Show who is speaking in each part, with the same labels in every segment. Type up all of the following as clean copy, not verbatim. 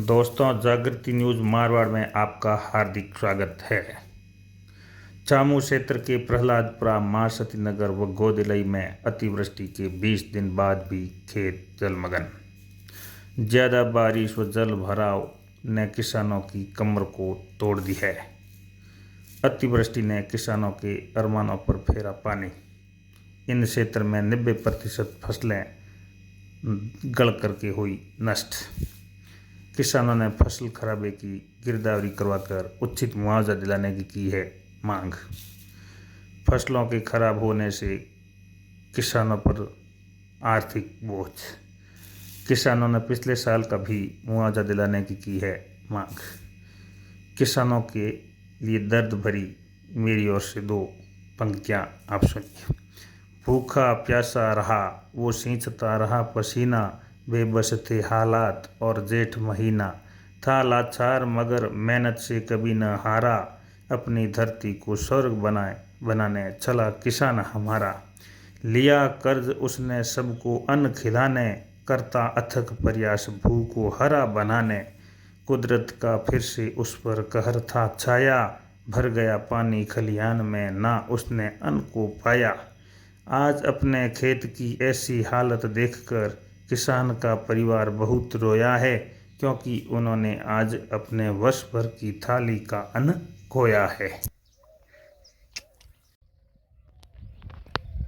Speaker 1: दोस्तों, जागृति न्यूज़ मारवाड़ में आपका हार्दिक स्वागत है। चामू क्षेत्र के प्रहलादपुरा, महासती नगर व गोदिलई में अतिवृष्टि के 20 दिन बाद भी खेत जलमग्न। ज़्यादा बारिश व जल भराव ने किसानों की कमर को तोड़ दी है। अतिवृष्टि ने किसानों के अरमानों पर फेरा पानी। इन क्षेत्र में 90% फसलें गल करके हुई नष्ट। किसानों ने फसल खराबे की गिरदावरी करवाकर उचित मुआवजा दिलाने की है मांग। फसलों के खराब होने से किसानों पर आर्थिक बोझ। किसानों ने पिछले साल का भी मुआवजा दिलाने की है मांग। किसानों के लिए दर्द भरी मेरी ओर से 2 पंक्तियां आप सुनिए। भूखा प्यासा रहा वो सींचता रहा पसीना, बेबस थे हालात और जेठ महीना। था लाचार मगर मेहनत से कभी न हारा, अपनी धरती को स्वर्ग बनाने चला किसान हमारा। लिया कर्ज उसने सबको अन्न खिलाने, करता अथक प्रयास भूख को हरा बनाने। कुदरत का फिर से उस पर कहर था छाया, भर गया पानी खलिहान में ना उसने अन्न को पाया। आज अपने खेत की ऐसी हालत देखकर किसान का परिवार बहुत रोया है, क्योंकि उन्होंने आज अपने वर्ष भर की थाली का अन्न खोया है।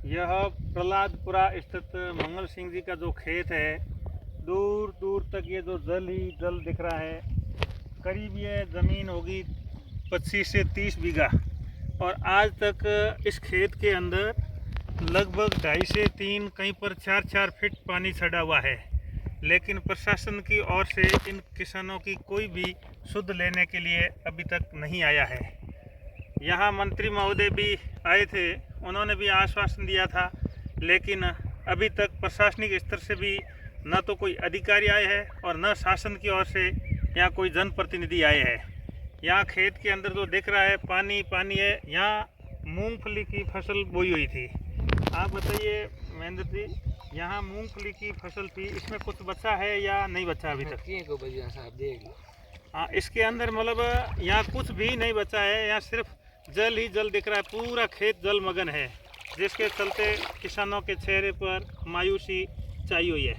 Speaker 2: यह प्रहलादपुरा स्थित मंगल सिंह जी का जो खेत है, दूर दूर तक ये जो जल ही जल दिख रहा है। करीब ये ज़मीन होगी 25 से 30 बीघा और आज तक इस खेत के अंदर लगभग 2.5 से 3, कहीं पर 4-4 फीट पानी चढ़ा हुआ है। लेकिन प्रशासन की ओर से इन किसानों की कोई भी सुध लेने के लिए अभी तक नहीं आया है। यहाँ मंत्री महोदय भी आए थे, उन्होंने भी आश्वासन दिया था, लेकिन अभी तक प्रशासनिक स्तर से भी न तो कोई अधिकारी आए हैं और न शासन की ओर से यहाँ कोई जनप्रतिनिधि आए हैं। यहाँ खेत के अंदर जो दिख रहा है पानी पानी है। यहाँ मूंगफली की फसल बोई हुई थी। आप बताइए महेंद्र जी, यहाँ मूंगफली की फसल थी, इसमें कुछ बचा है या नहीं बचा अभी तक? हाँ, इसके अंदर मतलब यहाँ कुछ भी नहीं बचा है। यहाँ सिर्फ जल ही जल दिख रहा है, पूरा खेत जलमग्न है, जिसके चलते किसानों के चेहरे पर मायूसी छाई हुई है।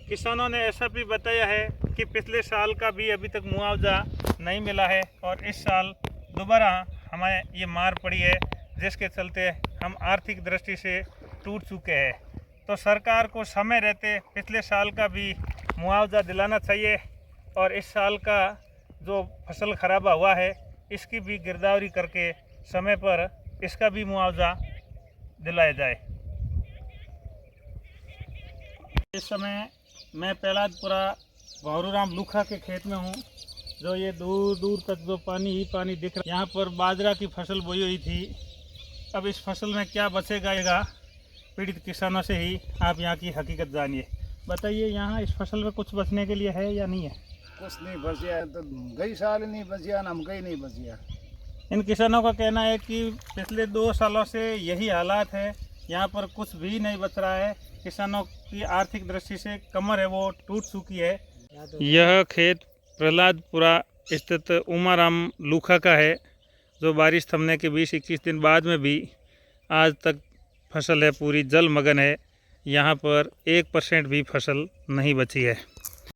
Speaker 2: किसानों ने ऐसा भी बताया है कि पिछले साल का भी अभी तक मुआवजा नहीं मिला है और इस साल दोबारा हमें ये मार पड़ी है, जिसके चलते हम आर्थिक दृष्टि से टूट चुके हैं। तो सरकार को समय रहते पिछले साल का भी मुआवजा दिलाना चाहिए और इस साल का जो फसल खराबा हुआ है इसकी भी गिरदावरी करके समय पर इसका भी मुआवजा दिलाया जाए। इस समय मैं प्रहलादपुरा भौरूराम लूखा के खेत में हूँ। जो ये दूर दूर तक जो पानी ही पानी दिख रहा है, यहाँ पर बाजरा की फसल बोई हुई थी। अब इस फसल में क्या बचेगा पीड़ित किसानों से ही आप यहाँ की हकीकत जानिए। बताइए, यहाँ इस फसल में कुछ बचने के लिए है या नहीं है?
Speaker 3: कुछ नहीं बचिया, तो कई साल नहीं बचिया, हम कहीं नहीं बचिया।
Speaker 2: इन किसानों का कहना है कि पिछले 2 सालों से यही हालात है, यहाँ पर कुछ भी नहीं बच रहा है। किसानों की आर्थिक दृष्टि से कमर है वो टूट चुकी है। यह खेत प्रहलादपुरा स्थित उमाराम लूखा का है, जो बारिश थमने के 20-21 दिन बाद में भी आज तक फसल है पूरी जलमग्न है। यहाँ पर 1% भी फसल नहीं बची है।